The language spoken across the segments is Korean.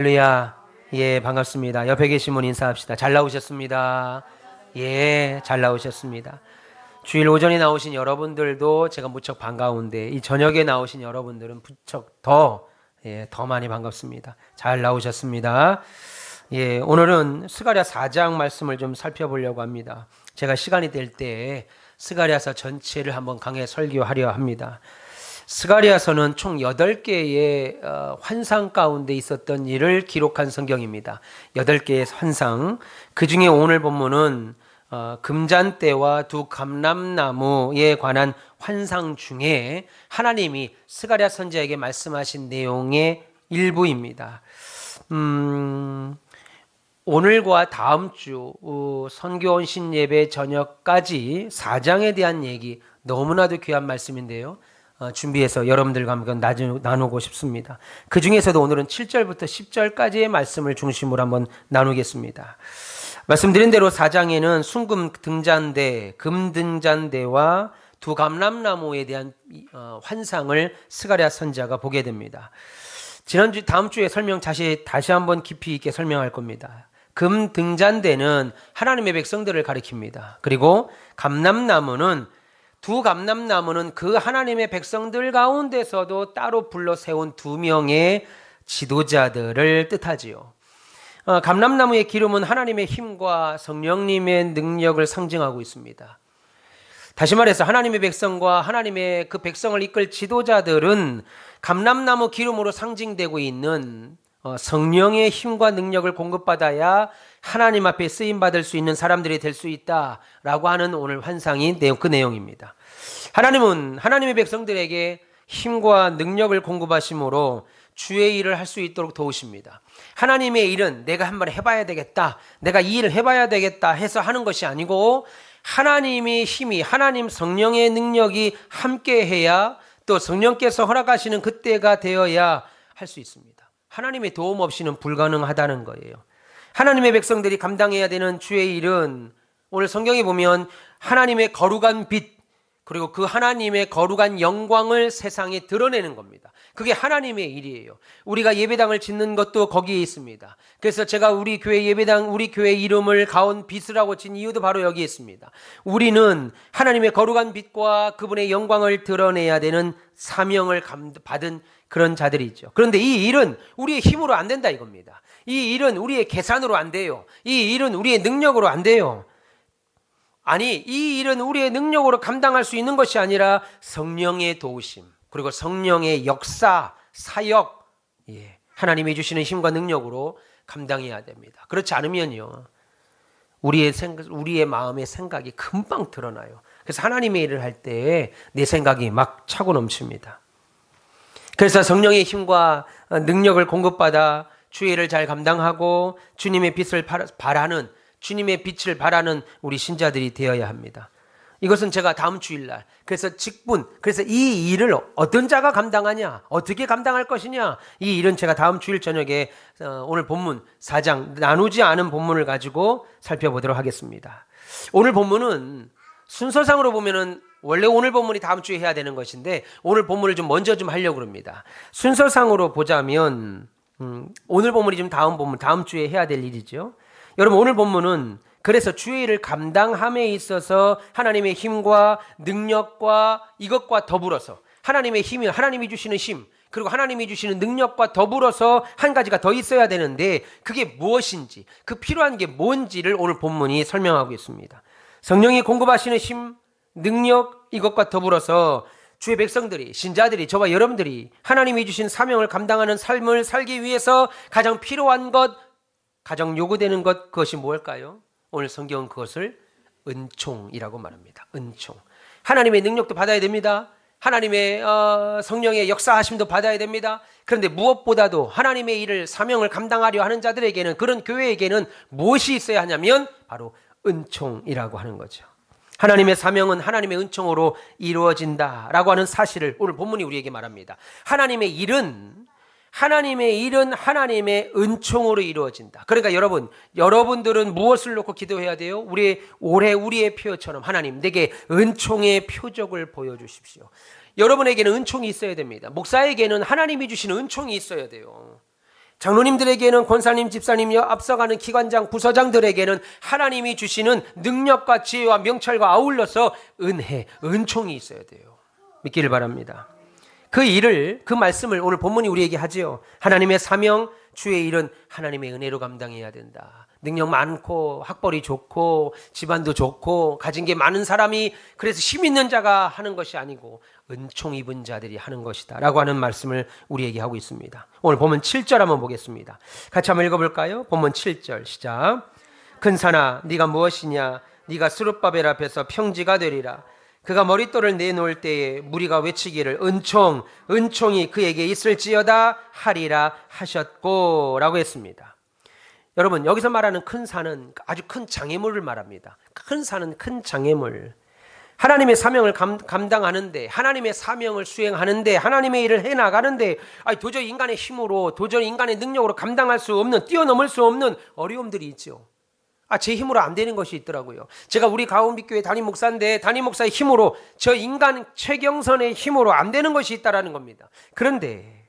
할렐루야. 예, 반갑습니다. 옆에 계신 분 인사합시다. 잘 나오셨습니다. 예, 잘 나오셨습니다. 주일 오전에 나오신 여러분들도 제가 무척 반가운데 이 저녁에 나오신 여러분들은 무척 더 많이 반갑습니다. 잘 나오셨습니다. 예, 오늘은 스가랴 4장 말씀을 좀 살펴보려고 합니다. 제가 시간이 될 때 스가랴서 전체를 한번 강해 설교하려 합니다. 스가랴서는 총 8개의 환상 가운데 있었던 일을 기록한 성경입니다. 8개의 환상. 그 중에 오늘 본문은 금잔대와 두 감람나무에 관한 환상 중에 하나님이 스가랴 선지자에게 말씀하신 내용의 일부입니다. 오늘과 다음 주 선교 신예배 저녁까지 4장에 대한 얘기, 너무나도 귀한 말씀인데요. 준비해서 여러분들과 함께 나누고 싶습니다. 그 중에서도 오늘은 7절부터 10절까지의 말씀을 중심으로 한번 나누겠습니다. 말씀드린 대로 4장에는 순금 등잔대, 금 등잔대와 두 감람나무에 대한 환상을 스가랴 선지자가 보게 됩니다. 지난주 다음 주에 설명 다시 한번 깊이 있게 설명할 겁니다. 금 등잔대는 하나님의 백성들을 가리킵니다. 그리고 감람나무는 두 감람나무는 그 하나님의 백성들 가운데서도 따로 불러 세운 2명의 지도자들을 뜻하지요. 감람나무의 기름은 하나님의 힘과 성령님의 능력을 상징하고 있습니다. 다시 말해서 하나님의 백성과 하나님의 그 백성을 이끌 지도자들은 감람나무 기름으로 상징되고 있는 성령의 힘과 능력을 공급받아야 하나님 앞에 쓰임받을 수 있는 사람들이 될 수 있다라고 하는 오늘 환상이 그 내용입니다. 하나님은 하나님의 백성들에게 힘과 능력을 공급하심으로 주의 일을 할 수 있도록 도우십니다. 하나님의 일은 내가 한번 해봐야 되겠다, 내가 이 일을 해봐야 되겠다 해서 하는 것이 아니고 하나님의 힘이, 하나님 성령의 능력이 함께해야, 또 성령께서 허락하시는 그때가 되어야 할 수 있습니다. 하나님의 도움 없이는 불가능하다는 거예요. 하나님의 백성들이 감당해야 되는 주의 일은 오늘 성경에 보면 하나님의 거룩한 빛, 그리고 그 하나님의 거룩한 영광을 세상에 드러내는 겁니다. 그게 하나님의 일이에요. 우리가 예배당을 짓는 것도 거기에 있습니다. 그래서 제가 우리 교회 예배당, 우리 교회 이름을 가온 빛이라고 진 이유도 바로 여기에 있습니다. 우리는 하나님의 거룩한 빛과 그분의 영광을 드러내야 되는 사명을 받은 그런 자들이죠. 그런데 이 일은 우리의 힘으로 안 된다 이겁니다. 이 일은 우리의 계산으로 안 돼요. 이 일은 우리의 능력으로 안 돼요. 아니, 이 일은 우리의 능력으로 감당할 수 있는 것이 아니라 성령의 도우심, 그리고 성령의 역사, 사역, 하나님이 주시는 힘과 능력으로 감당해야 됩니다. 그렇지 않으면요, 우리의 마음의 생각이 금방 드러나요. 그래서 하나님의 일을 할 때 내 생각이 막 차고 넘칩니다. 그래서 성령의 힘과 능력을 공급받아 주의 일을 잘 감당하고 주님의 빛을 바라는, 주님의 빛을 바라는 우리 신자들이 되어야 합니다. 이것은 제가 다음 주일날, 그래서 그래서 이 일을 어떤 자가 감당하냐, 어떻게 감당할 것이냐, 이 일은 제가 다음 주일 저녁에 오늘 본문 4장 나누지 않은 본문을 가지고 살펴보도록 하겠습니다. 오늘 본문은 순서상으로 보면은 원래 오늘 본문이 다음 주에 해야 되는 것인데 오늘 본문을 좀 먼저 좀 하려고 합니다. 순서상으로 보자면 오늘 본문이 좀 다음 주에 해야 될 일이죠. 여러분, 오늘 본문은 그래서 주의 일을 감당함에 있어서 하나님의 힘과 능력과 이것과 더불어서 하나님의 힘이, 하나님이 주시는 힘, 그리고 하나님이 주시는 능력과 더불어서 한 가지가 더 있어야 되는데 그게 무엇인지, 그 필요한 게 뭔지를 오늘 본문이 설명하고 있습니다. 성령이 공급하시는 힘, 능력, 이것과 더불어서 주의 백성들이, 신자들이, 저와 여러분들이 하나님이 주신 사명을 감당하는 삶을 살기 위해서 가장 필요한 것, 가장 요구되는 것, 그것이 무엇일까요? 오늘 성경은 그것을 은총이라고 말합니다. 은총. 하나님의 능력도 받아야 됩니다. 하나님의 성령의 역사하심도 받아야 됩니다. 그런데 무엇보다도 하나님의 일을, 사명을 감당하려 하는 자들에게는, 그런 교회에게는 무엇이 있어야 하냐면 바로 은총이라고 하는 거죠. 하나님의 사명은 하나님의 은총으로 이루어진다라고 하는 사실을 오늘 본문이 우리에게 말합니다. 하나님의 일은 하나님의 은총으로 이루어진다. 그러니까 여러분들은 무엇을 놓고 기도해야 돼요? 올해 우리의 표처럼 하나님, 내게 은총의 표적을 보여주십시오. 여러분에게는 은총이 있어야 됩니다. 목사에게는 하나님이 주시는 은총이 있어야 돼요. 장로님들에게는 권사님, 집사님, 앞서가는 기관장, 부서장들에게는 하나님이 주시는 능력과 지혜와 명철과 아울러서 은혜, 은총이 있어야 돼요. 믿기를 바랍니다. 그 말씀을 오늘 본문이 우리에게 하지요. 하나님의 사명, 주의 일은 하나님의 은혜로 감당해야 된다. 능력 많고 학벌이 좋고 집안도 좋고 가진 게 많은 사람이 그래서 힘 있는 자가 하는 것이 아니고 은총 입은 자들이 하는 것이다 라고 하는 말씀을 우리에게 하고 있습니다. 오늘 본문 7절 한번 보겠습니다. 같이 한번 읽어볼까요? 본문 7절 시작. 큰 산아 네가 무엇이냐, 네가 스룹바벨 앞에서 평지가 되리라. 그가 머릿돌을 내놓을 때에 무리가 외치기를 은총이 그에게 있을지어다 하리라 하셨고 라고 했습니다. 여러분, 여기서 말하는 큰 산은 아주 큰 장애물을 말합니다. 큰 산은 큰 장애물. 하나님의 사명을 감당하는데, 하나님의 사명을 수행하는데, 하나님의 일을 해나가는데 도저히 인간의 힘으로, 도저히 인간의 능력으로 감당할 수 없는, 뛰어넘을 수 없는 어려움들이 있죠. 제 힘으로 안 되는 것이 있더라고요. 제가 우리 가온빛교회 담임 목사인데 담임 목사의 힘으로, 저 인간 최경선의 힘으로 안 되는 것이 있다라는 겁니다. 그런데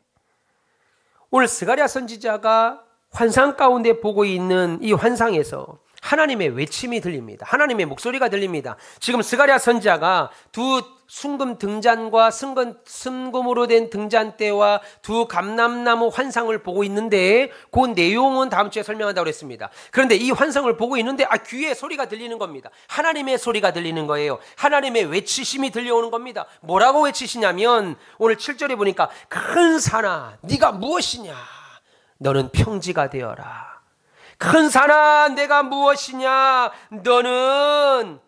오늘 스가랴 선지자가 환상 가운데 보고 있는 이 환상에서 하나님의 외침이 들립니다. 하나님의 목소리가 들립니다. 지금 스가랴 선지자가 두 순금 등잔과 순금으로 된 등잔대와 두 감람나무 환상을 보고 있는데 그 내용은 다음 주에 설명한다고 했습니다. 그런데 이 환상을 보고 있는데 귀에 소리가 들리는 겁니다. 하나님의 소리가 들리는 거예요. 하나님의 외치심이 들려오는 겁니다. 뭐라고 외치시냐면 오늘 7절에 보니까 큰 산아 네가 무엇이냐, 너는 평지가 되어라. 큰 산아 내가 무엇이냐, 너는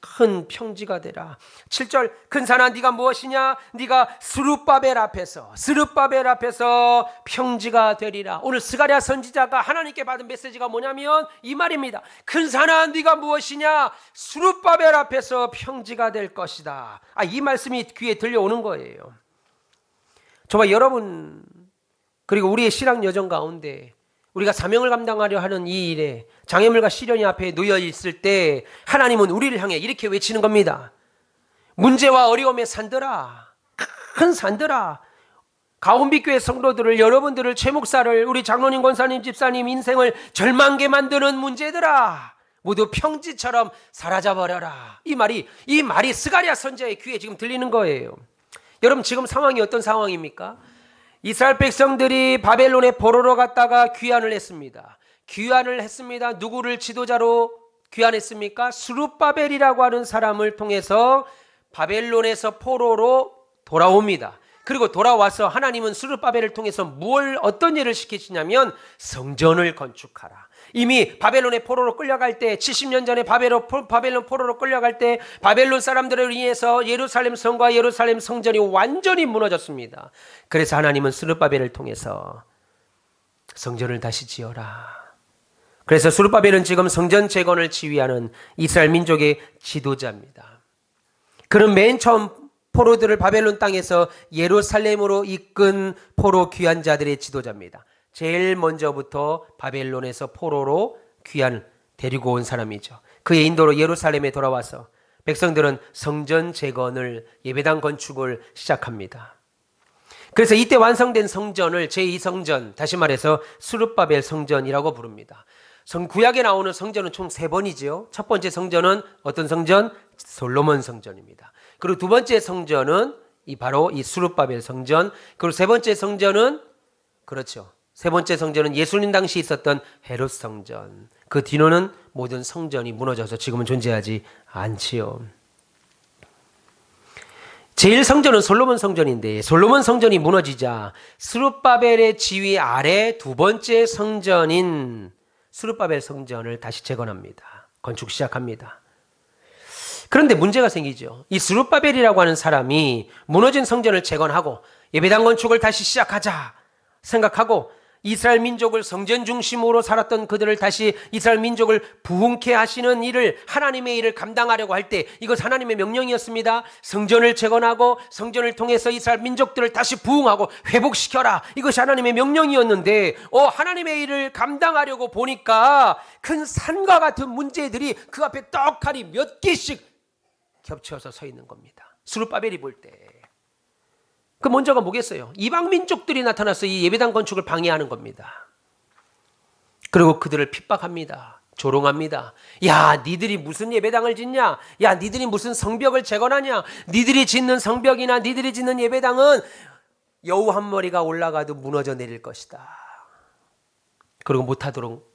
큰 평지가 되라. 7절 큰 산아 네가 무엇이냐, 네가 스룹바벨 앞에서 평지가 되리라. 오늘 스가랴 선지자가 하나님께 받은 메시지가 뭐냐면 이 말입니다. 큰 산아 네가 무엇이냐, 스룹바벨 앞에서 평지가 될 것이다. 이 말씀이 귀에 들려오는 거예요. 저와 여러분 그리고 우리의 신앙 여정 가운데 우리가 사명을 감당하려 하는 이 일에 장애물과 시련이 앞에 놓여 있을 때 하나님은 우리를 향해 이렇게 외치는 겁니다. 문제와 어려움의 산들아, 큰 산들아, 가온빛교회 성도들을, 여러분들을, 최목사를, 우리 장로님, 권사님, 집사님 인생을 절망게 만드는 문제들아, 모두 평지처럼 사라져버려라. 이 말이 스가랴 선지자의 귀에 지금 들리는 거예요. 여러분 지금 상황이 어떤 상황입니까? 이스라엘 백성들이 바벨론의 포로로 갔다가 귀환을 했습니다. 누구를 지도자로 귀환했습니까? 스룹바벨이라고 하는 사람을 통해서 바벨론에서 포로로 돌아옵니다. 그리고 돌아와서 하나님은 스룹바벨을 통해서 어떤 일을 시키시냐면 성전을 건축하라. 이미 바벨론의 포로로 끌려갈 때 70년 전에 바벨론 포로로 끌려갈 때 바벨론 사람들을 위해서 예루살렘 성과 예루살렘 성전이 완전히 무너졌습니다. 그래서 하나님은 스룹바벨을 통해서 성전을 다시 지어라. 그래서 스룹바벨은 지금 성전 재건을 지휘하는 이스라엘 민족의 지도자입니다. 그는 맨 처음 포로들을 바벨론 땅에서 예루살렘으로 이끈 포로 귀환자들의 지도자입니다. 제일 먼저부터 바벨론에서 포로로 귀환을 데리고 온 사람이죠. 그의 인도로 예루살렘에 돌아와서 백성들은 성전 재건을, 예배당 건축을 시작합니다. 그래서 이때 완성된 성전을 제2성전, 다시 말해서 스룹바벨 성전이라고 부릅니다. 구약에 나오는 성전은 총 3번이죠. 첫 번째 성전은 어떤 성전? 솔로몬 성전입니다. 그리고 두 번째 성전은 바로 이 스룹바벨 성전. 그리고 세 번째 성전은 예수님 당시 있었던 헤롯 성전. 그 뒤로는 모든 성전이 무너져서 지금은 존재하지 않지요. 제일 성전은 솔로몬 성전인데 솔로몬 성전이 무너지자 스룹바벨의 지휘 아래 두 번째 성전인 스룹바벨 성전을 다시 재건합니다. 건축 시작합니다. 그런데 문제가 생기죠. 이 스룹바벨이라고 하는 사람이 무너진 성전을 재건하고 예배당 건축을 다시 시작하자 생각하고 이스라엘 민족을 성전 중심으로 살았던 그들을 다시 이스라엘 민족을 부흥케 하시는 일을, 하나님의 일을 감당하려고 할 때 이것 하나님의 명령이었습니다. 성전을 재건하고 성전을 통해서 이스라엘 민족들을 다시 부흥하고 회복시켜라. 이것이 하나님의 명령이었는데 하나님의 일을 감당하려고 보니까 큰 산과 같은 문제들이 그 앞에 떡하니 몇 개씩 겹쳐서 서 있는 겁니다. 스룹바벨이 볼 때. 그 먼저가 뭐겠어요? 이방 민족들이 나타나서 이 예배당 건축을 방해하는 겁니다. 그리고 그들을 핍박합니다. 조롱합니다. 야, 니들이 무슨 예배당을 짓냐? 야, 니들이 무슨 성벽을 재건하냐? 니들이 짓는 성벽이나 니들이 짓는 예배당은 여우 한 머리가 올라가도 무너져 내릴 것이다. 그리고 못하도록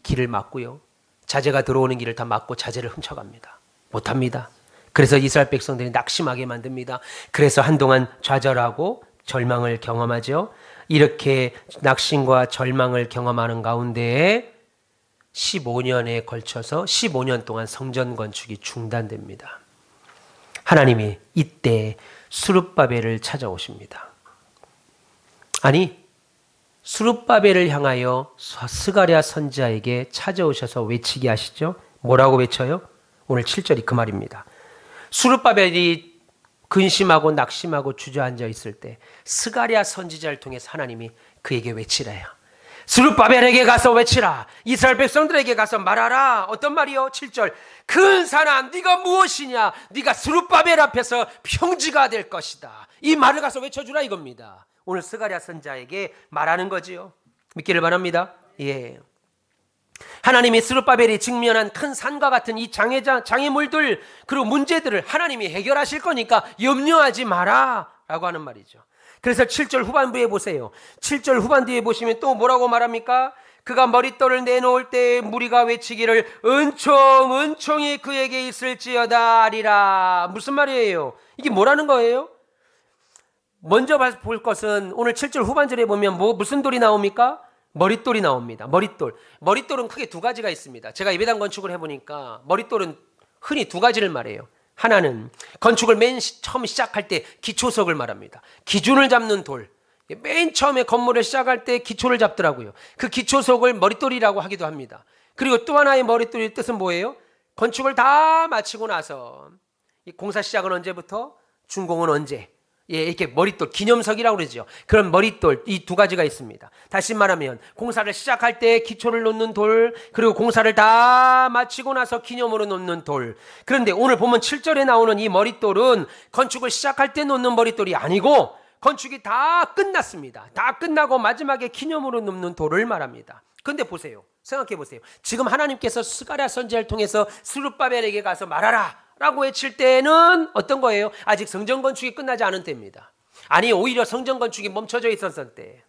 길을 막고요. 자재가 들어오는 길을 다 막고 자재를 훔쳐갑니다. 못합니다. 그래서 이스라엘 백성들이 낙심하게 만듭니다. 그래서 한동안 좌절하고 절망을 경험하죠. 이렇게 낙심과 절망을 경험하는 가운데 15년에 걸쳐서 15년 동안 성전 건축이 중단됩니다. 하나님이 이때 스룹바벨을 찾아오십니다. 아니, 스룹바벨을 향하여 스가랴 선지자에게 찾아오셔서 외치게 하시죠. 뭐라고 외쳐요? 오늘 7절이 그 말입니다. 스룹바벨이 근심하고 낙심하고 주저앉아 있을 때 스가랴 선지자를 통해서 하나님이 그에게 외치래요. 스룹바벨에게 가서 외치라. 이스라엘 백성들에게 가서 말하라. 어떤 말이요? 7절. 큰 산아, 네가 무엇이냐? 네가 스룹바벨 앞에서 평지가 될 것이다. 이 말을 가서 외쳐주라 이겁니다. 오늘 스가랴 선지자에게 말하는 거지요. 믿기를 바랍니다. 예. 하나님이 스룹바벨이 직면한 큰 산과 같은 이 장애물들 그리고 문제들을 하나님이 해결하실 거니까 염려하지 마라 라고 하는 말이죠. 그래서 7절 후반부에 보세요. 7절 후반부에 보시면 또 뭐라고 말합니까? 그가 머릿돌을 내놓을 때 무리가 외치기를 은총이 그에게 있을지어다 하리라. 무슨 말이에요? 이게 뭐라는 거예요? 먼저 볼 것은 오늘 7절 후반절에 보면 무슨 돌이 나옵니까? 머릿돌이 나옵니다. 머릿돌은 크게 두 가지가 있습니다. 제가 예배당 건축을 해보니까 머릿돌은 흔히 두 가지를 말해요. 하나는 건축을 맨 처음 시작할 때 기초석을 말합니다. 기준을 잡는 돌. 맨 처음에 건물을 시작할 때 기초를 잡더라고요. 그 기초석을 머릿돌이라고 하기도 합니다. 그리고 또 하나의 머릿돌의 뜻은 뭐예요? 건축을 다 마치고 나서 이 공사 시작은 언제부터? 준공은 언제? 예, 이렇게 머릿돌, 기념석이라고 그러죠. 그런 머릿돌, 이 두 가지가 있습니다. 다시 말하면 공사를 시작할 때 기초를 놓는 돌, 그리고 공사를 다 마치고 나서 기념으로 놓는 돌. 그런데 오늘 보면 7절에 나오는 이 머릿돌은 건축을 시작할 때 놓는 머릿돌이 아니고 건축이 다 끝났습니다. 다 끝나고 마지막에 기념으로 놓는 돌을 말합니다. 근데 보세요. 생각해 보세요. 지금 하나님께서 스가랴 선지자를 통해서 스룹바벨에게 가서 말하라 라고 외칠 때는 어떤 거예요? 아직 성전 건축이 끝나지 않은 때입니다. 아니, 오히려 성전 건축이 멈춰져 있었을 때.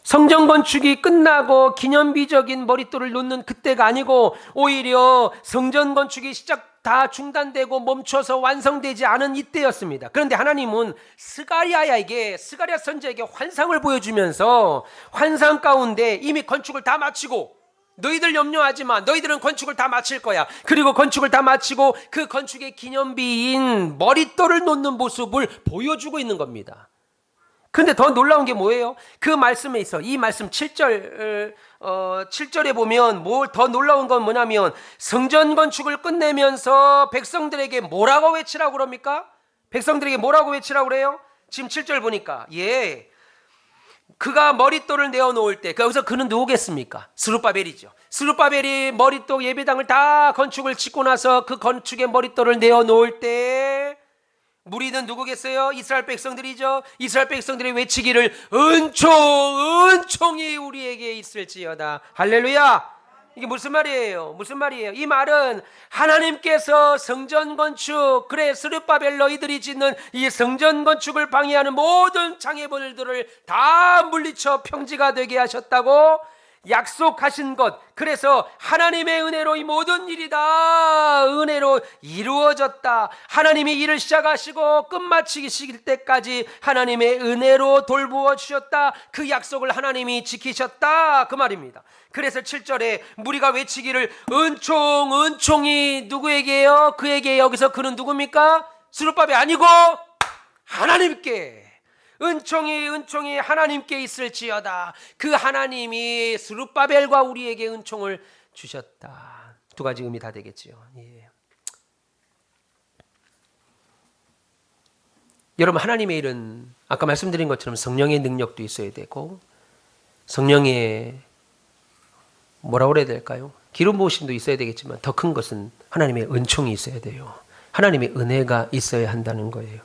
성전 건축이 끝나고 기념비적인 머릿돌을 놓는 그때가 아니고 오히려 성전 건축이 다 중단되고 멈춰서 완성되지 않은 이때였습니다. 그런데 하나님은 스가랴 선지자에게 환상을 보여주면서 환상 가운데 이미 건축을 다 마치고 너희들 염려하지 마. 너희들은 건축을 다 마칠 거야. 그리고 건축을 다 마치고 그 건축의 기념비인 머릿돌을 놓는 모습을 보여주고 있는 겁니다. 근데 더 놀라운 게 뭐예요? 그 말씀에 있어. 이 말씀 7절에 보면 더 놀라운 건 뭐냐면 성전 건축을 끝내면서 백성들에게 뭐라고 외치라고 그럽니까? 백성들에게 뭐라고 외치라고 그래요? 지금 7절 보니까 그가 머릿돌을 내어놓을 때 여기서 그는 누구겠습니까? 스룹바벨이죠. 스룹바벨이 머릿돌 예배당을 다 건축을 짓고 나서 그 건축의 머릿돌을 내어놓을 때 무리는 누구겠어요? 이스라엘 백성들이죠. 이스라엘 백성들이 외치기를 은총이 우리에게 있을지어다. 할렐루야. 이게 무슨 말이에요? 이 말은 하나님께서 성전 건축, 스룹바벨 너희들이 짓는 이 성전 건축을 방해하는 모든 장애물들을 다 물리쳐 평지가 되게 하셨다고 약속하신 것. 그래서 하나님의 은혜로 이 모든 일이 다 은혜로 이루어졌다. 하나님이 일을 시작하시고 끝마치실 때까지 하나님의 은혜로 돌보아 주셨다. 그 약속을 하나님이 지키셨다. 그 말입니다. 그래서 7절에 무리가 외치기를 은총이 누구에게요? 그에게. 여기서 그는 누굽니까? 스룹바벨 아니고 하나님께. 은총이 하나님께 있을지어다. 그 하나님이 스룹바벨과 우리에게 은총을 주셨다. 두 가지 의미 다 되겠지요. 예. 여러분, 하나님의 일은 아까 말씀드린 것처럼 성령의 능력도 있어야 되고 성령의 뭐라고 그래야 될까요? 기름 부으심도 있어야 되겠지만 더 큰 것은 하나님의 은총이 있어야 돼요. 하나님의 은혜가 있어야 한다는 거예요.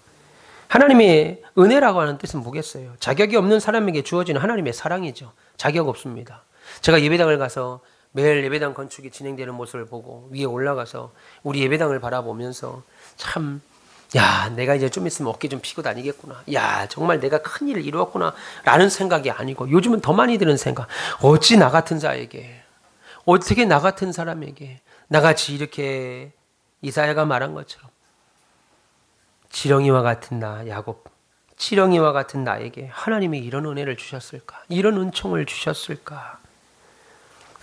하나님의 은혜라고 하는 뜻은 뭐겠어요? 자격이 없는 사람에게 주어지는 하나님의 사랑이죠. 자격 없습니다. 제가 예배당을 가서 매일 예배당 건축이 진행되는 모습을 보고 위에 올라가서 우리 예배당을 바라보면서 참, 야, 내가 이제 좀 있으면 어깨 좀 피고 다니겠구나. 야, 정말 내가 큰 일을 이루었구나. 라는 생각이 아니고 요즘은 더 많이 드는 생각. 어찌 나 같은 자에게, 어떻게 나 같은 사람에게 나같이 이렇게 이사야가 말한 것처럼 지렁이와 같은 나 야곱, 지렁이와 같은 나에게 하나님이 이런 은혜를 주셨을까? 이런 은총을 주셨을까?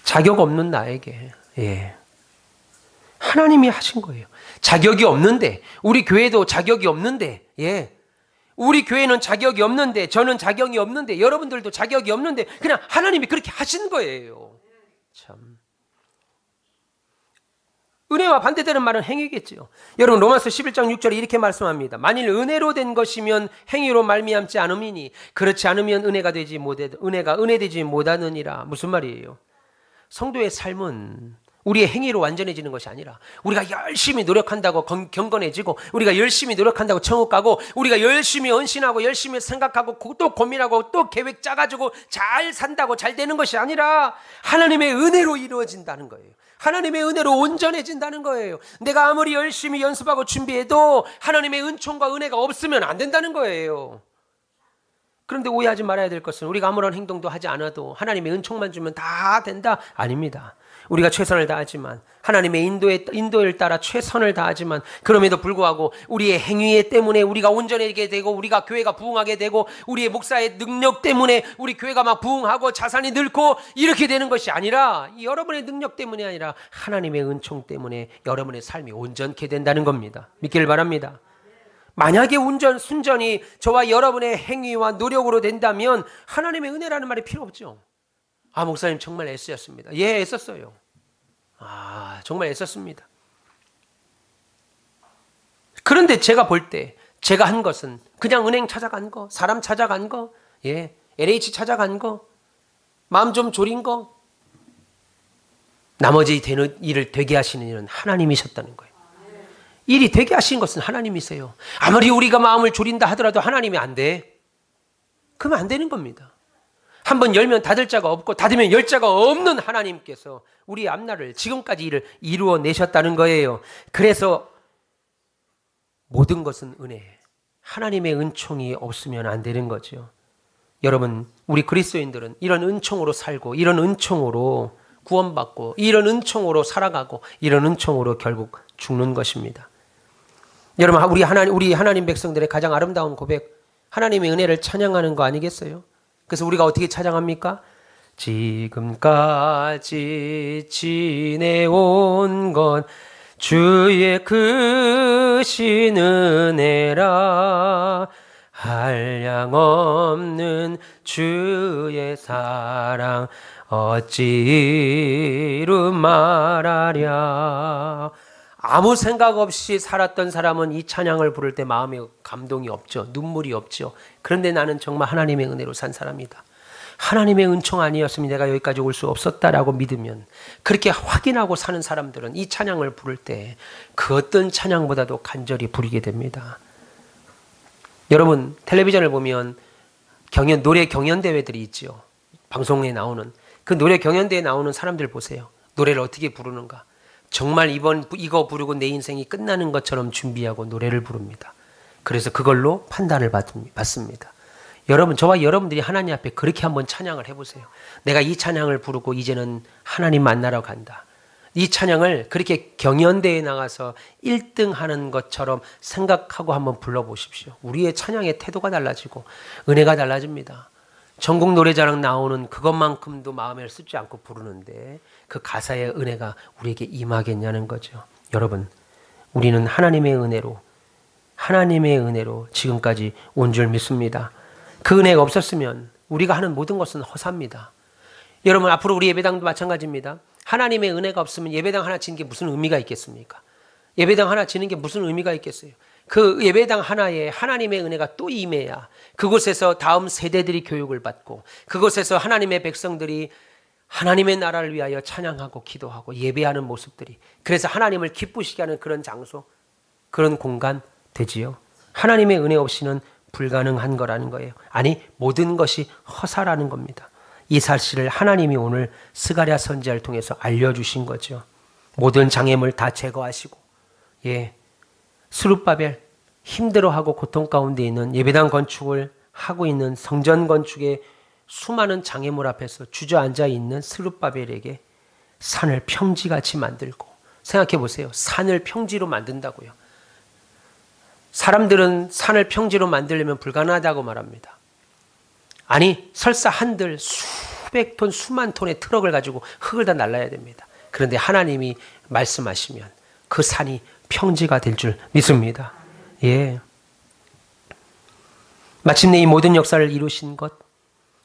자격 없는 나에게, 예, 하나님이 하신 거예요. 자격이 없는데, 우리 교회도 자격이 없는데, 예, 우리 교회는 자격이 없는데, 저는 자격이 없는데, 여러분들도 자격이 없는데, 그냥 하나님이 그렇게 하신 거예요. 참. 은혜와 반대되는 말은 행위겠지요. 여러분 로마서 11장 6절에 이렇게 말씀합니다. 만일 은혜로 된 것이면 행위로 말미암지 않음이니 그렇지 않으면 은혜가 은혜되지 못하느니라. 무슨 말이에요? 성도의 삶은 우리의 행위로 완전해지는 것이 아니라 우리가 열심히 노력한다고 경건해지고 우리가 열심히 노력한다고 천국 가고 우리가 열심히 헌신하고 열심히 생각하고 또 고민하고 또 계획 짜가지고 잘 산다고 잘 되는 것이 아니라 하나님의 은혜로 이루어진다는 거예요. 하나님의 은혜로 온전해진다는 거예요. 내가 아무리 열심히 연습하고 준비해도 하나님의 은총과 은혜가 없으면 안 된다는 거예요. 그런데 오해하지 말아야 될 것은 우리가 아무런 행동도 하지 않아도 하나님의 은총만 주면 다 된다? 아닙니다. 우리가 최선을 다하지만 하나님의 인도를 따라 최선을 다하지만 그럼에도 불구하고 우리의 행위 때문에 우리가 온전하게 되고 우리가 교회가 부흥하게 되고 우리의 목사의 능력 때문에 우리 교회가 막 부흥하고 자산이 늘고 이렇게 되는 것이 아니라 여러분의 능력 때문이 아니라 하나님의 은총 때문에 여러분의 삶이 온전케 된다는 겁니다. 믿기를 바랍니다. 만약에 순전히 저와 여러분의 행위와 노력으로 된다면 하나님의 은혜라는 말이 필요 없죠. 아, 목사님 정말 애쓰셨습니다. 예, 애썼어요. 아, 정말 애썼습니다. 그런데 제가 볼 때 제가 한 것은 그냥 은행 찾아간 거, 사람 찾아간 거, 예, LH 찾아간 거, 마음 좀 졸인 거, 나머지 되는 일을 되게 하시는 일은 하나님이셨다는 거예요. 일이 되게 하신 것은 하나님이세요. 아무리 우리가 마음을 졸인다 하더라도 하나님이 안 돼. 그러면 안 되는 겁니다. 한번 열면 닫을 자가 없고 닫으면 열 자가 없는 하나님께서 우리의 앞날을 지금까지 일을 이루어내셨다는 거예요. 그래서 모든 것은 은혜, 하나님의 은총이 없으면 안 되는 거죠. 여러분, 우리 그리스도인들은 이런 은총으로 살고 이런 은총으로 구원받고 이런 은총으로 살아가고 이런 은총으로 결국 죽는 것입니다. 여러분, 우리 하나님 백성들의 가장 아름다운 고백, 하나님의 은혜를 찬양하는 거 아니겠어요? 그래서 우리가 어떻게 찬양합니까? 지금까지 지내온 건 주의 크신 은혜라 한량없는 주의 사랑 어찌로 말하랴. 아무 생각 없이 살았던 사람은 이 찬양을 부를 때 마음에 감동이 없죠. 눈물이 없죠. 그런데 나는 정말 하나님의 은혜로 산 사람이다. 하나님의 은총 아니었으면 내가 여기까지 올 수 없었다라고 믿으면, 그렇게 확인하고 사는 사람들은 이 찬양을 부를 때 그 어떤 찬양보다도 간절히 부르게 됩니다. 여러분, 텔레비전을 보면 노래 경연대회들이 있죠. 방송에 나오는 그 노래 경연대회에 나오는 사람들 보세요. 노래를 어떻게 부르는가. 정말 이거 부르고 내 인생이 끝나는 것처럼 준비하고 노래를 부릅니다. 그래서 그걸로 판단을 받습니다. 여러분, 저와 여러분들이 하나님 앞에 그렇게 한번 찬양을 해보세요. 내가 이 찬양을 부르고 이제는 하나님 만나러 간다. 이 찬양을 그렇게 경연대회에 나가서 1등 하는 것처럼 생각하고 한번 불러보십시오. 우리의 찬양의 태도가 달라지고 은혜가 달라집니다. 전국 노래자랑 나오는 그것만큼도 마음에 쓰지 않고 부르는데 그 가사의 은혜가 우리에게 임하겠냐는 거죠. 여러분, 우리는 하나님의 은혜로 지금까지 온 줄 믿습니다. 그 은혜가 없었으면 우리가 하는 모든 것은 허사입니다. 여러분, 앞으로 우리 예배당도 마찬가지입니다. 하나님의 은혜가 없으면 예배당 하나 지는 게 무슨 의미가 있겠습니까? 예배당 하나 지는 게 무슨 의미가 있겠어요? 그 예배당 하나에 하나님의 은혜가 또 임해야 그곳에서 다음 세대들이 교육을 받고 그곳에서 하나님의 백성들이 하나님의 나라를 위하여 찬양하고 기도하고 예배하는 모습들이, 그래서 하나님을 기쁘시게 하는 그런 장소, 그런 공간 되지요. 하나님의 은혜 없이는 불가능한 거라는 거예요. 아니, 모든 것이 허사라는 겁니다. 이 사실을 하나님이 오늘 스가랴 선지자를 통해서 알려주신 거죠. 모든 장애물 다 제거하시고, 스룹바벨 힘들어하고 고통 가운데 있는 예배당 건축을 하고 있는 성전 건축의 수많은 장애물 앞에서 주저앉아 있는 스룹바벨에게 산을 평지같이 만들고, 생각해 보세요. 산을 평지로 만든다고요. 사람들은 산을 평지로 만들려면 불가능하다고 말합니다. 아니, 설사 한들 수백 톤, 수만 톤의 트럭을 가지고 흙을 다 날라야 됩니다. 그런데 하나님이 말씀하시면 그 산이 평지가 될 줄 믿습니다. 마침내 이 모든 역사를 이루신 것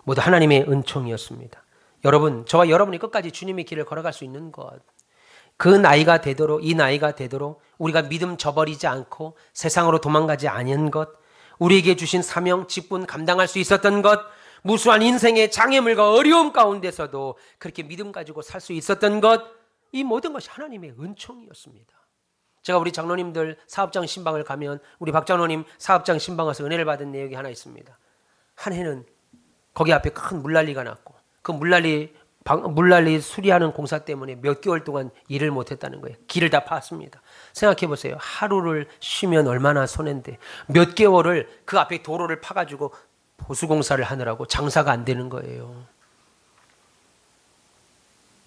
모두 하나님의 은총이었습니다. 여러분, 저와 여러분이 끝까지 주님의 길을 걸어갈 수 있는 것, 그 나이가 되도록, 이 나이가 되도록 우리가 믿음 저버리지 않고 세상으로 도망가지 않은 것, 우리에게 주신 사명, 직분 감당할 수 있었던 것, 무수한 인생의 장애물과 어려움 가운데서도 그렇게 믿음 가지고 살 수 있었던 것, 이 모든 것이 하나님의 은총이었습니다. 제가 우리 장로님들 사업장 신방을 가면 우리 박 장로님 사업장 신방 가서 은혜를 받은 내용이 하나 있습니다. 한 해는 거기 앞에 큰 물난리가 났고, 그 물난리 수리하는 공사 때문에 몇 개월 동안 일을 못했다는 거예요. 길을 다 파았습니다. 생각해 보세요. 하루를 쉬면 얼마나 손해인데 몇 개월을 그 앞에 도로를 파가지고 보수공사를 하느라고 장사가 안 되는 거예요.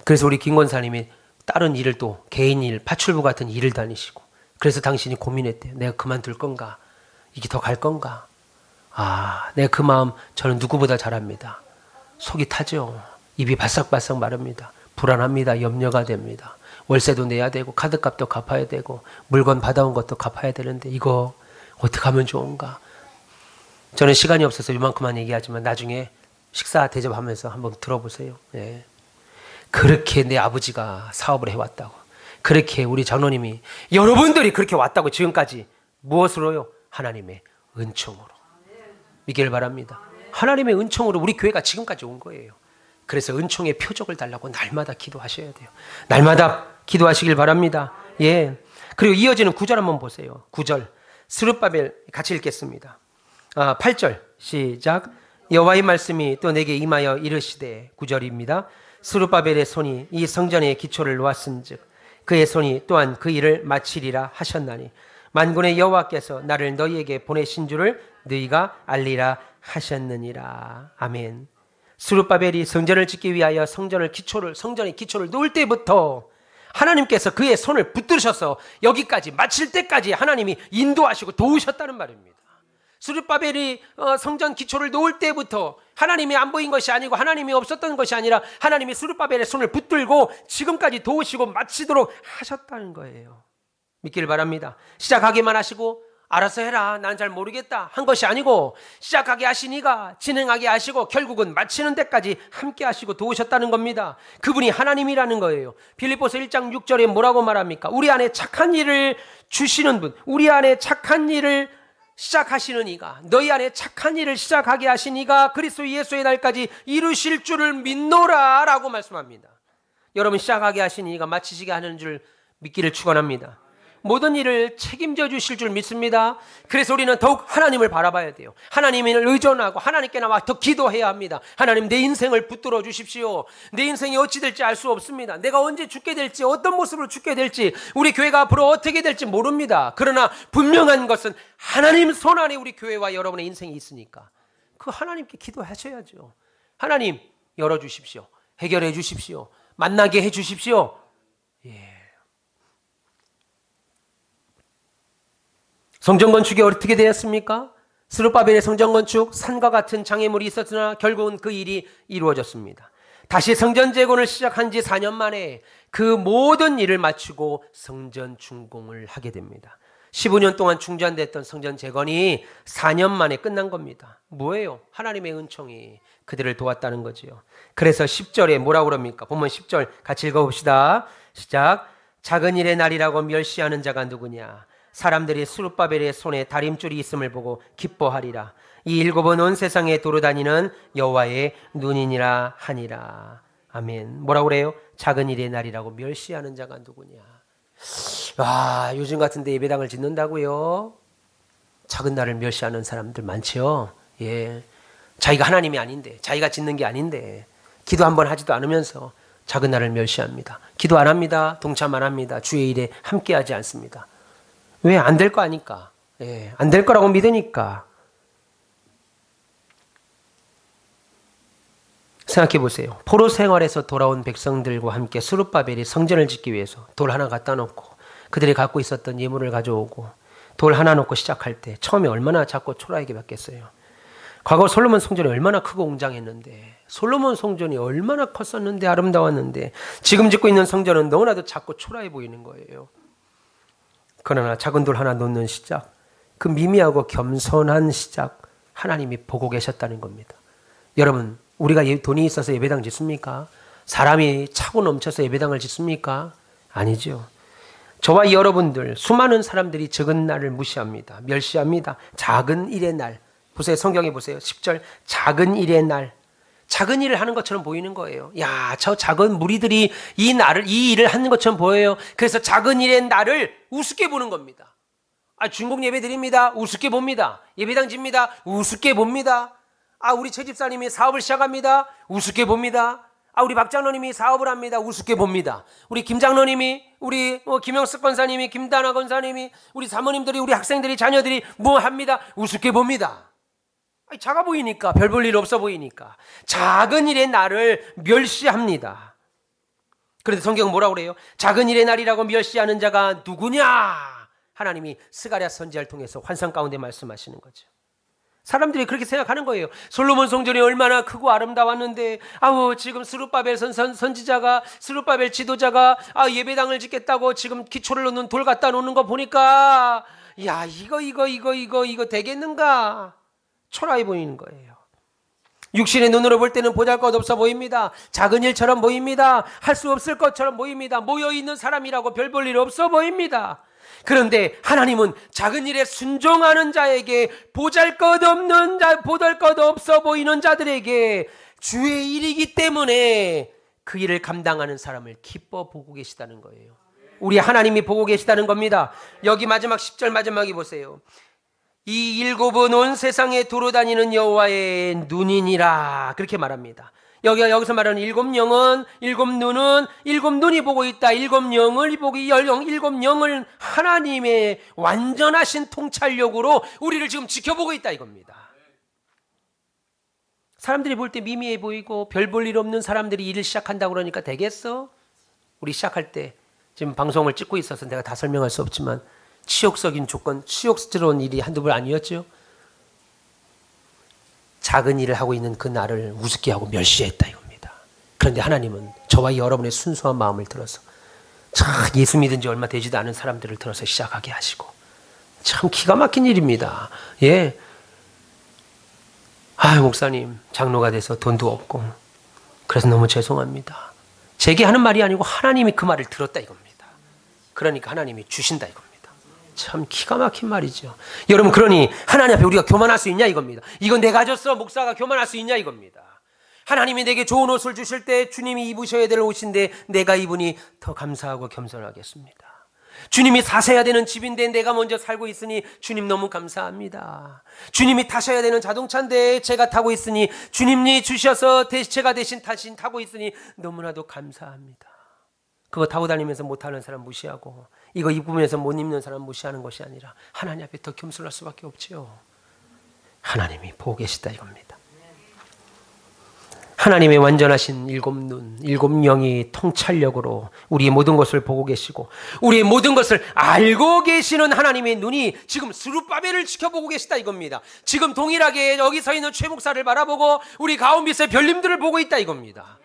그래서 우리 김 권사님이 다른 일을 또 개인 일, 파출부 같은 일을 다니시고, 그래서 당신이 고민했대요. 내가 그만둘 건가? 이게 더 갈 건가? 내가 그 마음 저는 누구보다 잘 압니다. 속이 타죠. 입이 바싹바싹 마릅니다. 불안합니다. 염려가 됩니다. 월세도 내야 되고 카드값도 갚아야 되고 물건 받아온 것도 갚아야 되는데 이거 어떻게 하면 좋은가? 저는 시간이 없어서 이만큼만 얘기하지만 나중에 식사 대접하면서 한번 들어보세요. 그렇게 내 아버지가 사업을 해왔다고, 그렇게 우리 장로님이, 여러분들이 그렇게 왔다고 지금까지 무엇으로요? 하나님의 은총으로. 믿기를 바랍니다. 하나님의 은총으로 우리 교회가 지금까지 온 거예요. 그래서 은총의 표적을 달라고 날마다 기도하셔야 돼요. 날마다 기도하시길 바랍니다. 그리고 이어지는 9절 한번 보세요. 9절 스룹바벨 같이 읽겠습니다. 8절 시작. 여호와의 말씀이 또 내게 임하여 이르시되, 9절입니다. 스룹바벨의 손이 이 성전의 기초를 놓았은즉 그의 손이 또한 그 일을 마치리라 하셨나니 만군의 여호와께서 나를 너희에게 보내신 줄을 너희가 알리라 하셨느니라. 아멘. 스룹바벨이 성전을 짓기 위하여 성전의 기초를 놓을 때부터 하나님께서 그의 손을 붙드셔서 여기까지 마칠 때까지 하나님이 인도하시고 도우셨다는 말입니다. 스룹바벨이 성전 기초를 놓을 때부터 하나님이 안 보인 것이 아니고 하나님이 없었던 것이 아니라 하나님이 스룹바벨의 손을 붙들고 지금까지 도우시고 마치도록 하셨다는 거예요. 믿기를 바랍니다. 시작하기만 하시고 알아서 해라, 난 잘 모르겠다 한 것이 아니고, 시작하게 하시니가 진행하게 하시고 결국은 마치는 데까지 함께 하시고 도우셨다는 겁니다. 그분이 하나님이라는 거예요. 빌립보서 1장 6절에 뭐라고 말합니까? 우리 안에 착한 일을 주시는 분, 우리 안에 착한 일을 시작하시는 이가, 너희 안에 착한 일을 시작하게 하신 이가 그리스도 예수의 날까지 이루실 줄을 믿노라 라고 말씀합니다. 여러분, 시작하게 하신 이가 마치시게 하는 줄 믿기를 축원합니다. 모든 일을 책임져 주실 줄 믿습니다. 그래서 우리는 더욱 하나님을 바라봐야 돼요. 하나님을 의존하고 하나님께 나와 더 기도해야 합니다. 하나님, 내 인생을 붙들어 주십시오. 내 인생이 어찌 될지 알 수 없습니다. 내가 언제 죽게 될지, 어떤 모습으로 죽게 될지, 우리 교회가 앞으로 어떻게 될지 모릅니다. 그러나 분명한 것은 하나님 손 안에 우리 교회와 여러분의 인생이 있으니까 그 하나님께 기도하셔야죠. 하나님, 열어주십시오. 해결해 주십시오. 만나게 해 주십시오. 성전 건축이 어떻게 되었습니까? 스룹바벨의 성전 건축, 산과 같은 장애물이 있었으나 결국은 그 일이 이루어졌습니다. 다시 성전 재건을 시작한 지 4년 만에 그 모든 일을 마치고 성전 준공을 하게 됩니다. 15년 동안 중단됐던 성전 재건이 4년 만에 끝난 겁니다. 뭐예요? 하나님의 은총이 그들을 도왔다는 거지요. 그래서 10절에 뭐라고 그럽니까? 본문 10절 같이 읽어봅시다. 시작. 작은 일의 날이라고 멸시하는 자가 누구냐? 사람들이 스룹바벨의 손에 다림줄이 있음을 보고 기뻐하리라. 이 7은 온 세상에 도로다니는 여호와의 눈이니라 하니라. 아멘. 뭐라고 그래요? 작은 일의 날이라고 멸시하는 자가 누구냐? 요즘 같은데 예배당을 짓는다고요? 작은 날을 멸시하는 사람들 많죠. 예, 자기가 하나님이 아닌데, 자기가 짓는 게 아닌데, 기도 한번 하지도 않으면서 작은 날을 멸시합니다. 기도 안 합니다. 동참 안 합니다. 주의 일에 함께하지 않습니다. 왜? 안 될 거 아니까. 예, 안 될 거라고 믿으니까. 생각해 보세요. 포로 생활에서 돌아온 백성들과 함께 스룹바벨이 성전을 짓기 위해서 돌 하나 갖다 놓고 그들이 갖고 있었던 예물을 가져오고 돌 하나 놓고 시작할 때 처음에 얼마나 작고 초라하게 바뀌었어요. 과거 솔로몬 성전이 얼마나 크고 웅장했는데, 솔로몬 성전이 얼마나 컸었는데 아름다웠는데 지금 짓고 있는 성전은 너무나도 작고 초라해 보이는 거예요. 그러나 작은 돌 하나 놓는 시작, 그 미미하고 겸손한 시작, 하나님이 보고 계셨다는 겁니다. 여러분, 우리가 돈이 있어서 예배당 짓습니까? 사람이 차고 넘쳐서 예배당을 짓습니까? 아니죠. 저와 여러분들, 수많은 사람들이 적은 날을 무시합니다. 멸시합니다. 작은 일의 날. 보세요. 성경에 보세요. 10절. 작은 일의 날. 작은 일을 하는 것처럼 보이는 거예요. 야, 저 작은 무리들이 이 일을 하는 것처럼 보여요. 그래서 작은 일의 날을 우습게 보는 겁니다. 중공 예배 드립니다. 우습게 봅니다. 예배당 집니다. 우습게 봅니다. 우리 최 집사님이 사업을 시작합니다. 우습게 봅니다. 우리 박 장로님이 사업을 합니다. 우습게 봅니다. 우리 김 장로님이, 우리 김영석 권사님이, 김다나 권사님이, 우리 사모님들이, 우리 학생들이, 자녀들이 뭐 합니다. 우습게 봅니다. 작아 보이니까, 별 볼 일 없어 보이니까 작은 일의 날을 멸시합니다. 그런데 성경은 뭐라고 그래요? 작은 일의 날이라고 멸시하는 자가 누구냐? 하나님이 스가랴 선지자를 통해서 환상 가운데 말씀하시는 거죠. 사람들이 그렇게 생각하는 거예요. 솔로몬 성전이 얼마나 크고 아름다웠는데, 지금 스룹바벨 선지자가, 스룹바벨 지도자가 예배당을 짓겠다고 지금 기초를 놓는 돌 갖다 놓는 거 보니까, 야, 이거 되겠는가? 초라해 보이는 거예요. 육신의 눈으로 볼 때는 보잘것없어 보입니다. 작은 일처럼 보입니다. 할 수 없을 것처럼 보입니다. 모여있는 사람이라고 별 볼 일 없어 보입니다. 그런데 하나님은 작은 일에 순종하는 자에게, 보잘것없어 보이는 자들에게 주의 일이기 때문에 그 일을 감당하는 사람을 기뻐 보고 계시다는 거예요. 우리 하나님이 보고 계시다는 겁니다. 여기 마지막 10절 마지막에 보세요. 이 일곱은 온 세상에 두루다니는 여호와의 눈이니라, 그렇게 말합니다. 여기서 말하는 일곱 영은, 일곱 눈은, 일곱 눈이 보고 있다. 일곱 영을 일곱 영을 하나님의 완전하신 통찰력으로 우리를 지금 지켜보고 있다 이겁니다. 사람들이 볼 때 미미해 보이고 별 볼 일 없는 사람들이 일을 시작한다고 그러니까 되겠어? 우리 시작할 때 지금 방송을 찍고 있어서 내가 다 설명할 수 없지만 치욕적인 조건, 치욕스러운 일이 한두 번 아니었죠? 작은 일을 하고 있는 그 나를 우습게 하고 멸시했다 이겁니다. 그런데 하나님은 저와 여러분의 순수한 마음을 들어서 참 예수 믿은 지 얼마 되지도 않은 사람들을 들어서 시작하게 하시고, 참 기가 막힌 일입니다. 예. 목사님, 장로가 돼서 돈도 없고 그래서 너무 죄송합니다. 제게 하는 말이 아니고 하나님이 그 말을 들었다 이겁니다. 그러니까 하나님이 주신다 이겁니다. 참 기가 막힌 말이죠. 여러분, 그러니 하나님 앞에 우리가 교만할 수 있냐 이겁니다. 이건 내가 줬어, 목사가 교만할 수 있냐 이겁니다. 하나님이 내게 좋은 옷을 주실 때 주님이 입으셔야 될 옷인데 내가 입으니 더 감사하고 겸손하겠습니다. 주님이 사셔야 되는 집인데 내가 먼저 살고 있으니 주님 너무 감사합니다. 주님이 타셔야 되는 자동차인데 제가 타고 있으니 주님이 주셔서 제가 대신 타고 있으니 너무나도 감사합니다. 그거 타고 다니면서 못하는 사람 무시하고 이거 입으면서 못 입는 사람 무시하는 것이 아니라 하나님 앞에 더 겸손할 수밖에 없지요. 하나님이 보고 계시다 이겁니다. 하나님의 완전하신 일곱 눈, 일곱 영이 통찰력으로 우리의 모든 것을 보고 계시고 우리의 모든 것을 알고 계시는 하나님의 눈이 지금 스룹바벨을 지켜보고 계시다 이겁니다. 지금 동일하게 여기 서 있는 최 목사를 바라보고 우리 가온빛의 별님들을 보고 있다 이겁니다.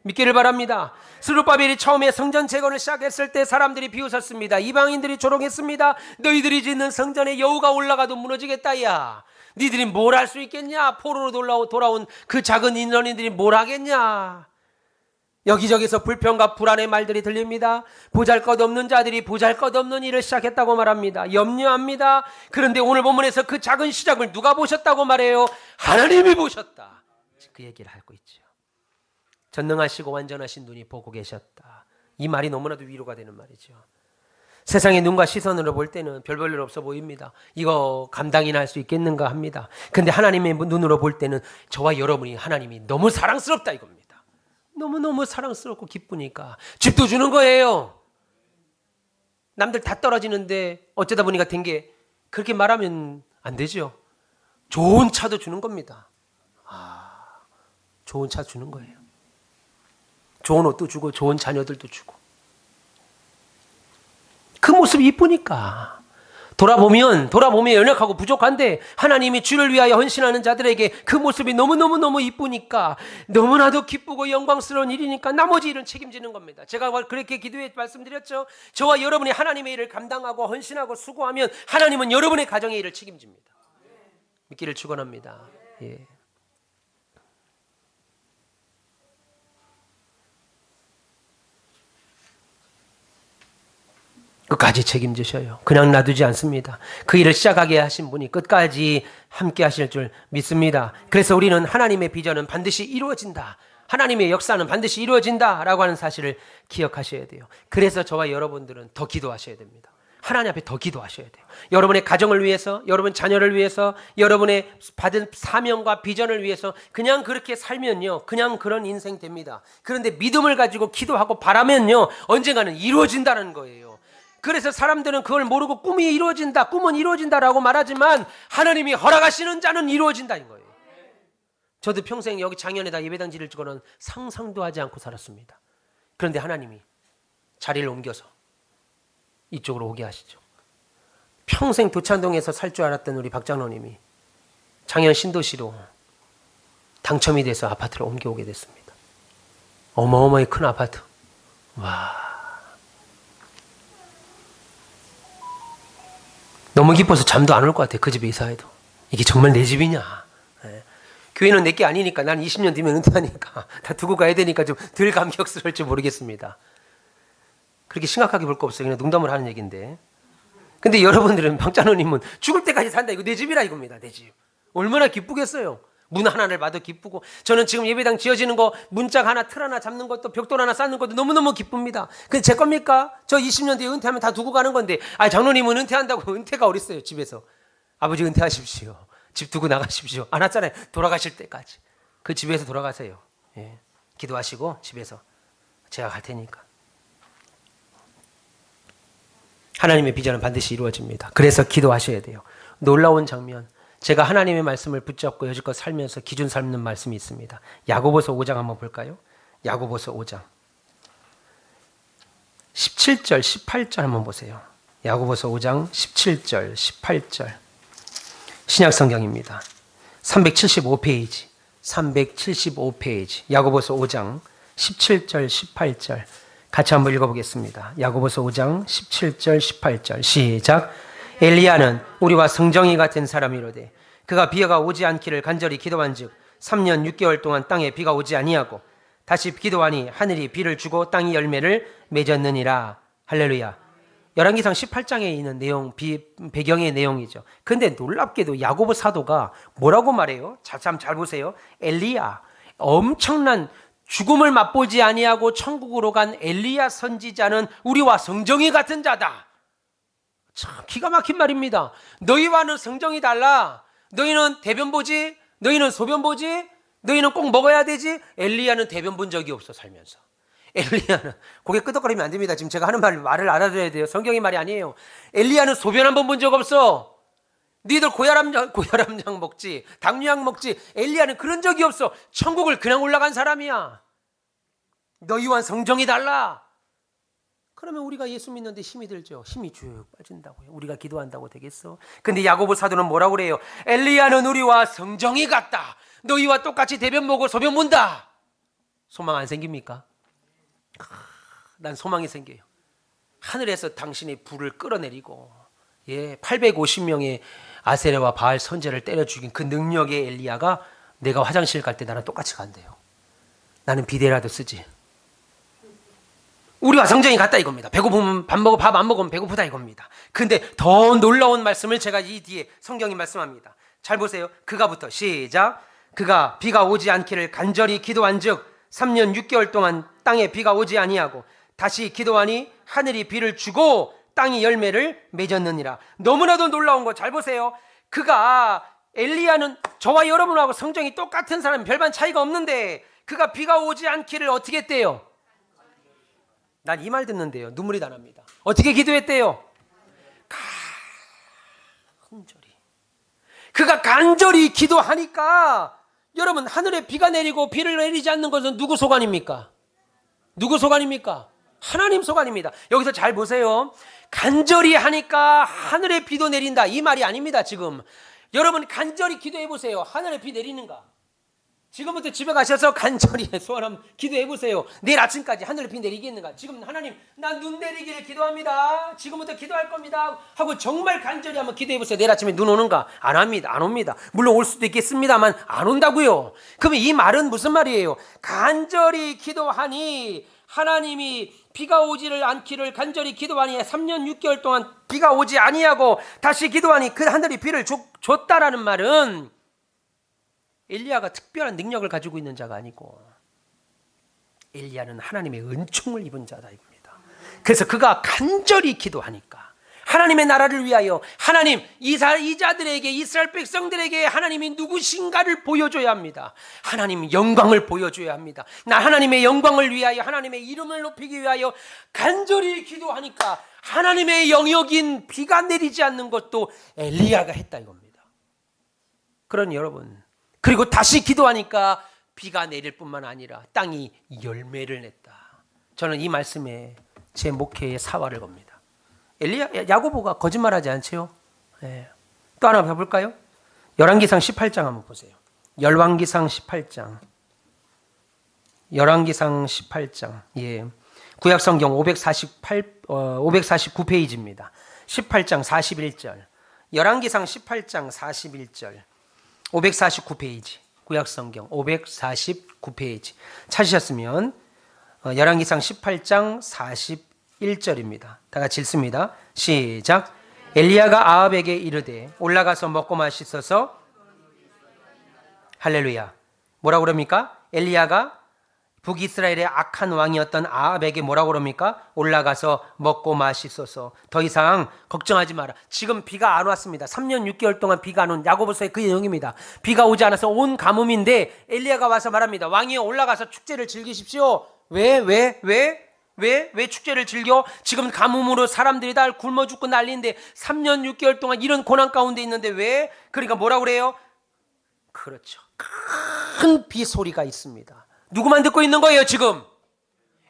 믿기를 바랍니다. 스룹바벨이 처음에 성전 재건을 시작했을 때 사람들이 비웃었습니다. 이방인들이 조롱했습니다. 너희들이 짓는 성전에 여우가 올라가도 무너지겠다 야. 니들이 뭘 할 수 있겠냐? 포로로 돌아온 그 작은 인원들이 뭘 하겠냐? 여기저기서 불평과 불안의 말들이 들립니다. 보잘것없는 자들이 보잘것없는 일을 시작했다고 말합니다. 염려합니다. 그런데 오늘 본문에서 그 작은 시작을 누가 보셨다고 말해요? 하나님이 보셨다. 그 얘기를 하고 있죠. 전능하시고 완전하신 눈이 보고 계셨다. 이 말이 너무나도 위로가 되는 말이죠. 세상의 눈과 시선으로 볼 때는 별 볼 일 없어 보입니다. 이거 감당이나 할 수 있겠는가 합니다. 근데 하나님의 눈으로 볼 때는 저와 여러분이 하나님이 너무 사랑스럽다 이겁니다. 너무너무 사랑스럽고 기쁘니까 집도 주는 거예요. 남들 다 떨어지는데 어쩌다 보니까 된 게, 그렇게 말하면 안 되죠. 좋은 차도 주는 겁니다. 좋은 차 주는 거예요. 좋은 옷도 주고 좋은 자녀들도 주고. 그 모습이 이쁘니까. 돌아보면 연약하고 부족한데 하나님이 주를 위하여 헌신하는 자들에게 그 모습이 너무너무너무 이쁘니까, 너무나도 기쁘고 영광스러운 일이니까 나머지 일은 책임지는 겁니다. 제가 그렇게 기도해 말씀드렸죠. 저와 여러분이 하나님의 일을 감당하고 헌신하고 수고하면 하나님은 여러분의 가정의 일을 책임집니다. 믿기를 축원합니다. 예. 끝까지 책임지셔요. 그냥 놔두지 않습니다. 그 일을 시작하게 하신 분이 끝까지 함께 하실 줄 믿습니다. 그래서 우리는 하나님의 비전은 반드시 이루어진다, 하나님의 역사는 반드시 이루어진다라고 하는 사실을 기억하셔야 돼요. 그래서 저와 여러분들은 더 기도하셔야 됩니다. 하나님 앞에 더 기도하셔야 돼요. 여러분의 가정을 위해서, 여러분 자녀를 위해서, 여러분의 받은 사명과 비전을 위해서 그냥 그렇게 살면요, 그냥 그런 인생 됩니다. 그런데 믿음을 가지고 기도하고 바라면요, 언젠가는 이루어진다는 거예요. 그래서 사람들은 그걸 모르고 꿈은 이루어진다라고 말하지만 하나님이 허락하시는 자는 이루어진다는 거예요. 저도 평생 여기 장현에다 예배당 지을 줄은 상상도 하지 않고 살았습니다. 그런데 하나님이 자리를 옮겨서 이쪽으로 오게 하시죠. 평생 도찬동에서 살 줄 알았던 우리 박장로님이 장현 신도시로 당첨이 돼서 아파트를 옮겨오게 됐습니다. 어마어마하게 큰 아파트. 와, 너무 기뻐서 잠도 안 올 것 같아요. 그 집에 이사해도. 이게 정말 내 집이냐. 네. 교회는 내게 아니니까, 난 20년 뒤면 은퇴하니까 다 두고 가야 되니까 좀 덜 감격스러울지 모르겠습니다. 그렇게 심각하게 볼 거 없어요. 그냥 농담을 하는 얘기인데. 근데 여러분들은, 박찬호님은 죽을 때까지 산다. 이거 내 집이라 이겁니다. 내 집. 얼마나 기쁘겠어요. 문 하나를 봐도 기쁘고, 저는 지금 예배당 지어지는 거, 문짝 하나, 틀 하나 잡는 것도, 벽돌 하나 쌓는 것도 너무너무 기쁩니다. 근데 제 겁니까? 저 20년 뒤에 은퇴하면 다 두고 가는 건데, 장로님은 은퇴한다고. 은퇴가 어딨어요, 집에서. 아버지 은퇴하십시오. 집 두고 나가십시오. 안 왔잖아요. 돌아가실 때까지. 그 집에서 돌아가세요. 예. 기도하시고 집에서 제가 갈 테니까. 하나님의 비전은 반드시 이루어집니다. 그래서 기도하셔야 돼요. 놀라운 장면. 제가 하나님의 말씀을 붙잡고 여지껏 살면서 기준 삼는 말씀이 있습니다. 야고보서 5장 한번 볼까요? 야고보서 5장 17절 18절 한번 보세요. 야고보서 5장 17절 18절 신약성경입니다. 375페이지 375페이지 야고보서 5장 17절 18절 같이 한번 읽어보겠습니다. 야고보서 5장 17절 18절 시작. 엘리야는 우리와 성정이 같은 사람이로되 그가 비가 오지 않기를 간절히 기도한즉 3년 6개월 동안 땅에 비가 오지 아니하고 다시 기도하니 하늘이 비를 주고 땅이 열매를 맺었느니라. 할렐루야. 열왕기상 18장에 있는 내용, 배경의 내용이죠. 근데 놀랍게도 야고보 사도가 뭐라고 말해요? 참 잘 보세요. 엘리야, 엄청난 죽음을 맛보지 아니하고 천국으로 간 엘리야 선지자는 우리와 성정이 같은 자다. 참 기가 막힌 말입니다. 너희와는 성정이 달라. 너희는 대변 보지, 너희는 소변 보지, 너희는 꼭 먹어야 되지. 엘리야는 대변 본 적이 없어 살면서. 엘리야는 고개 끄덕거리면 안 됩니다. 지금 제가 하는 말을 알아들어야 돼요. 성경의 말이 아니에요. 엘리야는 소변 한 번 본 적 없어. 너희들 고혈압약 먹지, 당뇨약 먹지. 엘리야는 그런 적이 없어. 천국을 그냥 올라간 사람이야. 너희와 성정이 달라. 그러면 우리가 예수 믿는데 힘이 들죠. 힘이 쭉 빠진다고요. 우리가 기도한다고 되겠어? 근데 야고보 사도는 뭐라고 그래요? 엘리야는 우리와 성정이 같다. 너희와 똑같이 대변 보고 소변 본다. 소망 안 생깁니까? 난 소망이 생겨요. 하늘에서 당신의 불을 끌어내리고 850명의 아세라와 바알 선제를 때려 죽인 그 능력의 엘리야가 내가 화장실 갈 때 나랑 똑같이 간대요. 나는 비데라도 쓰지. 우리와 성정이 같다 이겁니다. 배고프면 밥 안 먹으면 배고프다 이겁니다. 근데 더 놀라운 말씀을 제가 이 뒤에 성경이 말씀합니다. 잘 보세요. 그가부터 시작. 그가 비가 오지 않기를 간절히 기도한즉 3년 6개월 동안 땅에 비가 오지 아니하고 다시 기도하니 하늘이 비를 주고 땅이 열매를 맺었느니라. 너무나도 놀라운 거 잘 보세요. 그가 엘리야는 저와 여러분하고 성정이 똑같은 사람, 별반 차이가 없는데 그가 비가 오지 않기를 어떻게 했대요? 난 이 말 듣는데요 눈물이 다 납니다. 어떻게 기도했대요? 간절히. 그가 간절히 기도하니까 여러분, 하늘에 비가 내리고 비를 내리지 않는 것은 누구 소관입니까? 누구 소관입니까? 하나님 소관입니다. 여기서 잘 보세요. 간절히 하니까 하늘에 비도 내린다, 이 말이 아닙니다. 지금 여러분 간절히 기도해 보세요. 하늘에 비 내리는가? 지금부터 집에 가셔서 간절히 소원 한번 기도해 보세요. 내일 아침까지 하늘에 비 내리겠는가? 지금 하나님, 난 눈 내리기를 기도합니다. 지금부터 기도할 겁니다 하고 정말 간절히 한번 기도해 보세요. 내일 아침에 눈 오는가? 안 합니다. 안 옵니다. 물론 올 수도 있겠습니다만 안 온다고요. 그러면 이 말은 무슨 말이에요? 간절히 기도하니 하나님이 비가 오지를 않기를 간절히 기도하니 3년 6개월 동안 비가 오지 아니하고 다시 기도하니 그 하늘이 비를 줬다라는 말은 엘리야가 특별한 능력을 가지고 있는 자가 아니고 엘리야는 하나님의 은총을 입은 자다 이겁니다. 그래서 그가 간절히 기도하니까 하나님의 나라를 위하여 하나님, 이 자들에게, 이스라엘 백성들에게 하나님이 누구신가를 보여줘야 합니다. 하나님 영광을 보여줘야 합니다. 나 하나님의 영광을 위하여, 하나님의 이름을 높이기 위하여 간절히 기도하니까 하나님의 영역인 비가 내리지 않는 것도 엘리야가 했다 이겁니다. 그러니 여러분, 그리고 다시 기도하니까 비가 내릴 뿐만 아니라 땅이 열매를 냈다. 저는 이 말씀에 제 목회의 사활을 겁니다. 야고보가 거짓말하지 않지요? 네. 또 하나 봐볼까요? 열왕기상 18장 한번 보세요. 열왕기상 18장. 열왕기상 18장. 예. 구약성경 549페이지입니다. 18장 41절. 열왕기상 18장 41절. 549페이지. 구약성경 549페이지. 찾으셨으면 열왕기상 18장 41절입니다. 다 같이 읽습니다. 시작. 엘리야가 아합에게 이르되 올라가서 먹고 마시소서. 할렐루야. 뭐라고 그럽니까? 엘리야가 북이스라엘의 악한 왕이었던 아합에게 뭐라고 그럽니까? 올라가서 먹고 마시소서. 더 이상 걱정하지 마라. 지금 비가 안 왔습니다. 3년 6개월 동안 비가 안 온 야고보서의 그 내용입니다. 비가 오지 않아서 온 가뭄인데 엘리야가 와서 말합니다. 왕이여 올라가서 축제를 즐기십시오. 왜 축제를 즐겨? 지금 가뭄으로 사람들이 다 굶어 죽고 난리인데 3년 6개월 동안 이런 고난 가운데 있는데 왜? 그러니까 뭐라고 그래요? 그렇죠. 큰 비 소리가 있습니다. 누구만 듣고 있는 거예요 지금?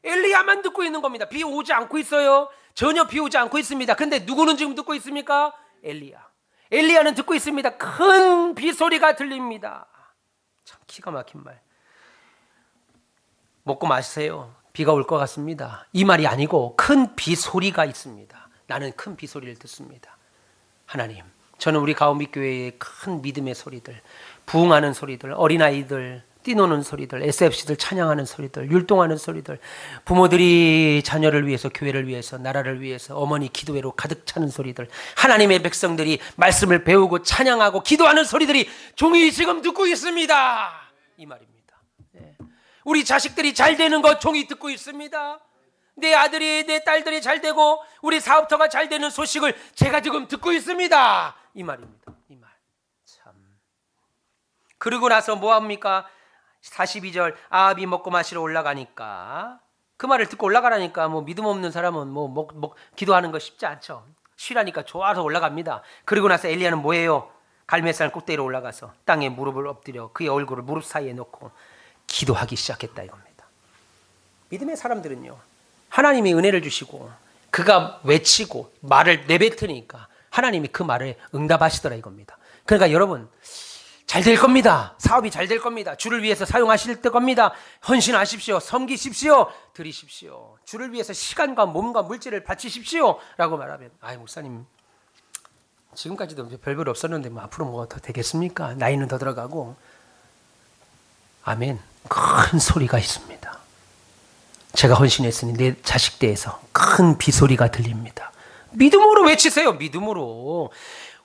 엘리야만 듣고 있는 겁니다. 비 오지 않고 있어요. 전혀 비 오지 않고 있습니다. 근데 누구는 지금 듣고 있습니까? 엘리야는 듣고 있습니다. 큰 비 소리가 들립니다. 참 기가 막힌 말. 먹고 마시세요. 비가 올 것 같습니다. 이 말이 아니고 큰 비 소리가 있습니다. 나는 큰 비 소리를 듣습니다. 하나님, 저는 우리 가오밑교회의 큰 믿음의 소리들, 부흥하는 소리들, 어린아이들 뛰노는 소리들, SFC들 찬양하는 소리들, 율동하는 소리들, 부모들이 자녀를 위해서, 교회를 위해서, 나라를 위해서 어머니 기도회로 가득 차는 소리들, 하나님의 백성들이 말씀을 배우고 찬양하고 기도하는 소리들이 종이 지금 듣고 있습니다. 이 말입니다. 네. 우리 자식들이 잘 되는 거 종이 듣고 있습니다. 내 아들이, 내 딸들이 잘 되고 우리 사업터가 잘 되는 소식을 제가 지금 듣고 있습니다. 이 말입니다. 이 말. 참. 그러고 나서 뭐 합니까? 42절 아합이 먹고 마시러 올라가니까, 그 말을 듣고 올라가라니까 뭐 믿음 없는 사람은 기도하는 거 쉽지 않죠. 쉬라니까 좋아서 올라갑니다. 그리고 나서 엘리야는 뭐예요? 갈멜산 꼭대기로 올라가서 땅에 무릎을 엎드려 그의 얼굴을 무릎 사이에 놓고 기도하기 시작했다 이겁니다. 믿음의 사람들은요, 하나님이 은혜를 주시고 그가 외치고 말을 내뱉으니까 하나님이 그 말에 응답하시더라 이겁니다. 그러니까 여러분, 잘 될 겁니다. 사업이 잘 될 겁니다. 주를 위해서 사용하실 겁니다. 헌신하십시오. 섬기십시오. 드리십시오. 주를 위해서 시간과 몸과 물질을 바치십시오 라고 말하면, 아이 목사님 지금까지도 별별 없었는데 뭐 앞으로 뭐 더 되겠습니까? 나이는 더 들어가고. 아멘. 큰 소리가 있습니다. 제가 헌신했으니 내 자식 대에서 큰 비소리가 들립니다. 믿음으로 외치세요. 믿음으로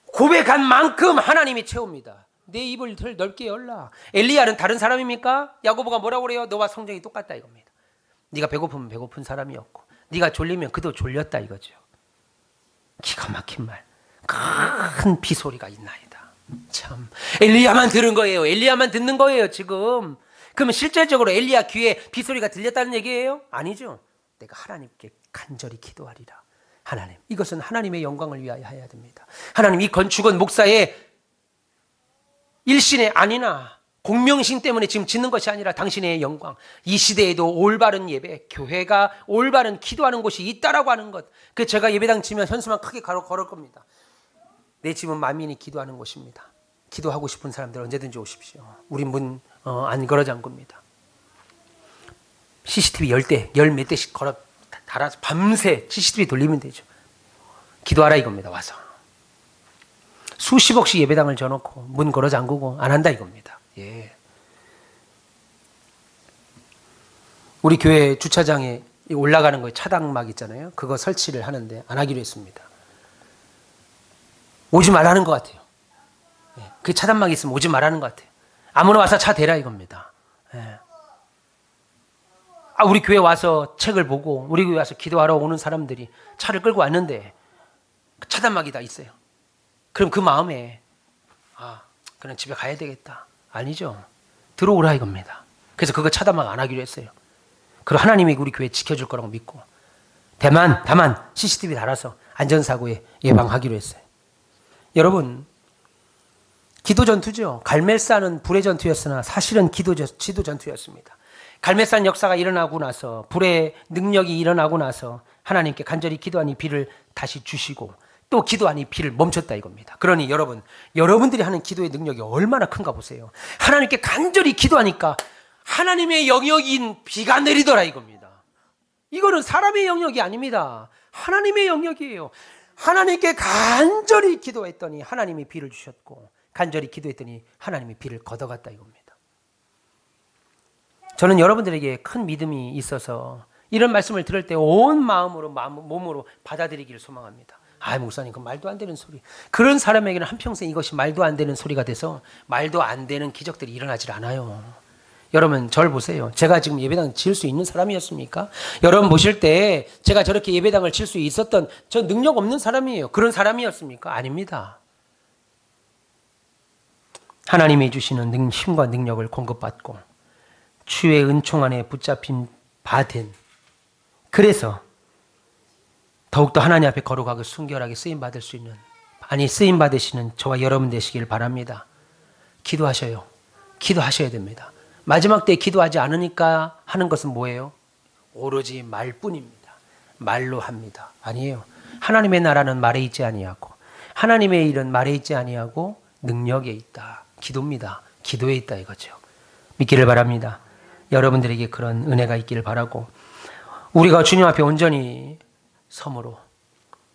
고백한 만큼 하나님이 채웁니다. 내 입을 넓게 열라. 엘리야는 다른 사람입니까? 야고보가 뭐라고 그래요? 너와 성정이 똑같다 이겁니다. 네가 배고프면 배고픈 사람이었고 네가 졸리면 그도 졸렸다 이거죠. 기가 막힌 말. 큰 비소리가 있나이다. 참, 엘리야만 들은 거예요. 엘리야만 듣는 거예요, 지금. 그러면 실질적으로 엘리야 귀에 비소리가 들렸다는 얘기예요? 아니죠. 내가 하나님께 간절히 기도하리라. 하나님, 이것은 하나님의 영광을 위하여 해야 됩니다. 하나님, 이 건축은 목사의 일신의 아니나 공명심 때문에 지금 짓는 것이 아니라 당신의 영광, 이 시대에도 올바른 예배, 교회가 올바른 기도하는 곳이 있다라고 하는 것. 그 제가 예배당 치면 현수막 크게 걸을 겁니다. 내 집은 만민이 기도하는 곳입니다. 기도하고 싶은 사람들 언제든지 오십시오. 우리 문 안 걸어 잠깁니다. CCTV 열 몇 대씩 걸어 달아서 밤새 CCTV 돌리면 되죠. 기도하라 이겁니다. 와서 수십억씩 예배당을 져놓고 문 걸어 잠그고 안 한다 이겁니다. 예. 우리 교회 주차장에 올라가는 거에 차단막 있잖아요. 그거 설치를 하는데 안 하기로 했습니다. 오지 말라는 것 같아요. 예. 그 차단막이 있으면 오지 말라는 것 같아요. 아무나 와서 차 대라 이겁니다. 예. 우리 교회 와서 책을 보고 우리 교회 와서 기도하러 오는 사람들이 차를 끌고 왔는데 차단막이 다 있어요. 그럼 그 마음에 그냥 집에 가야 되겠다. 아니죠. 들어오라 이겁니다. 그래서 그거 차단막 안 하기로 했어요. 그리고 하나님이 우리 교회 지켜줄 거라고 믿고 다만 CCTV 달아서 안전사고에 예방하기로 했어요. 여러분, 기도 전투죠. 갈멜산은 불의 전투였으나 사실은 지도 전투였습니다. 갈멜산 역사가 일어나고 나서 불의 능력이 일어나고 나서 하나님께 간절히 기도하니 비를 다시 주시고 또 기도하니 비를 멈췄다 이겁니다. 그러니 여러분들이 하는 기도의 능력이 얼마나 큰가 보세요. 하나님께 간절히 기도하니까 하나님의 영역인 비가 내리더라 이겁니다. 이거는 사람의 영역이 아닙니다. 하나님의 영역이에요. 하나님께 간절히 기도했더니 하나님이 비를 주셨고 간절히 기도했더니 하나님이 비를 걷어갔다 이겁니다. 저는 여러분들에게 큰 믿음이 있어서 이런 말씀을 들을 때 온 마음으로 몸으로 받아들이기를 소망합니다. 목사님, 그 말도 안 되는 소리. 그런 사람에게는 한평생 이것이 말도 안 되는 소리가 돼서 말도 안 되는 기적들이 일어나질 않아요. 여러분, 저를 보세요. 제가 지금 예배당 지을 수 있는 사람이었습니까? 여러분 보실 때 제가 저렇게 예배당을 칠 수 있었던 저 능력 없는 사람이에요. 그런 사람이었습니까? 아닙니다. 하나님이 주시는 힘과 능력을 공급받고 주의 은총 안에 붙잡힌 바된, 그래서 더욱더 하나님 앞에 거룩하고 순결하게 쓰임받을 수 있는, 쓰임받으시는 저와 여러분 되시길 바랍니다. 기도하셔요. 기도하셔야 됩니다. 마지막 때 기도하지 않으니까 하는 것은 뭐예요? 오로지 말뿐입니다. 말로 합니다. 아니에요. 하나님의 나라는 말에 있지 아니하고 하나님의 일은 말에 있지 아니하고 능력에 있다. 기도입니다. 기도에 있다 이거죠. 믿기를 바랍니다. 여러분들에게 그런 은혜가 있기를 바라고 우리가 주님 앞에 온전히 섬으로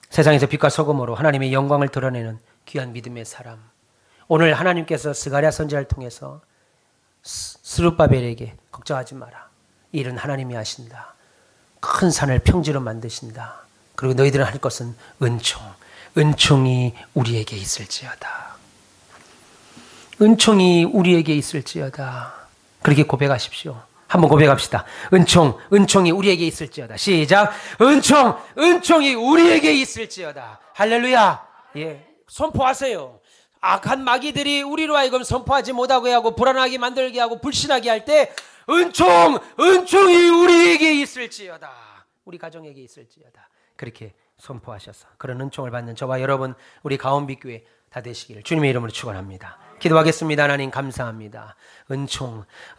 세상에서 빛과 소금으로 하나님의 영광을 드러내는 귀한 믿음의 사람. 오늘 하나님께서 스가랴 선지자를 통해서 스룹바벨에게 걱정하지 마라. 이 일은 하나님이 하신다. 큰 산을 평지로 만드신다. 그리고 너희들은 할 것은 은총이 우리에게 있을지어다. 은총이 우리에게 있을지어다. 그렇게 고백하십시오. 한번 고백합시다. 은총이 우리에게 있을지어다. 시작. 은총이 우리에게 있을지어다. 할렐루야. 예, 선포하세요. 악한 마귀들이 우리로 하여금 선포하지 못하게 하고 불안하게 만들게 하고 불신하게 할 때 은총이 우리에게 있을지어다. 우리 가정에게 있을지어다. 그렇게 선포하셔서 그런 은총을 받는 저와 여러분 우리 가온빛교회 다 되시기를 주님의 이름으로 축원합니다. 기도하겠습니다. 하나님 감사합니다.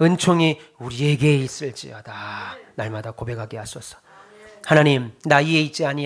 은총이 우리에게 있을지어다. 날마다 고백하게 하소서. 하나님, 나 이에 있지 아니하